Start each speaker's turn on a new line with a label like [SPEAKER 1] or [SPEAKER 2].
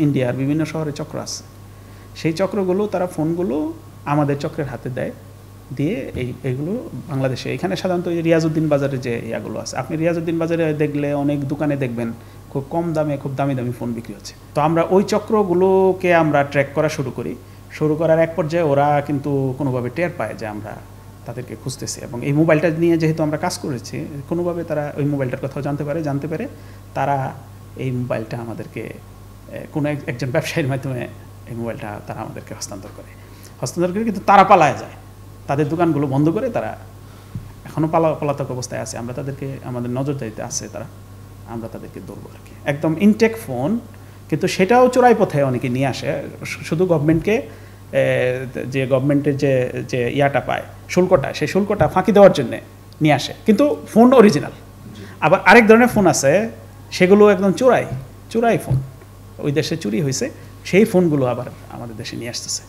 [SPEAKER 1] ইন্ডিয়ার বিভিন্ন শহরে চক্র আছে, সেই চক্রগুলো তারা ফোনগুলো আমাদের চক্রের হাতে দেয়, দিয়ে এইগুলো বাংলাদেশে এখানে সাধারণত রিয়াজউদ্দিন বাজারে যে ইয়াগুলো আছে, আপনি রিয়াজউদ্দিন বাজারে দেখলে অনেক দোকানে দেখবেন খুব কম দামে খুব দামি দামি ফোন বিক্রি হচ্ছে। তো আমরা ওই চক্রগুলোকে আমরা ট্র্যাক করা শুরু করার এক পর্যায়ে ওরা কিন্তু কোনোভাবে টের পায় যে আমরা তাদেরকে খুঁজতেছি, এবং এই মোবাইলটা নিয়ে যেহেতু আমরা কাজ করেছি কোনোভাবে তারা ওই মোবাইলটার কথাও জানতে পারে তারা এই মোবাইলটা আমাদেরকে কোনো একজন ব্যবসায়ীর মাধ্যমে এই মোবাইলটা তারা আমাদেরকে হস্তান্তর করে কিন্তু তারা পালায় যায়, তাদের দোকানগুলো বন্ধ করে তারা এখনও পলাতক অবস্থায় আছে। আমরা তাদেরকে আমাদের নজরদারিতে আছে তারা, আমরা তাদেরকে ধরবো আর কি। একদম ইনটেক ফোন, কিন্তু সেটাও চোরাই পথে অনেকে নিয়ে আসে, শুধু গভর্নমেন্টকে যে গভর্নমেন্টের যে ইয়াটা পায় শুল্কটা, সেই শুল্কটা ফাঁকি দেওয়ার জন্যে নিয়ে আসে, কিন্তু ফোন অরিজিনাল। আবার আরেক ধরনের ফোন আছে সেগুলো একদম চোরাই ফোন, ওই দেশে চুরি হয়েছে, সেই ফোনগুলো আবার আমাদের দেশে নিয়ে আসতেছে।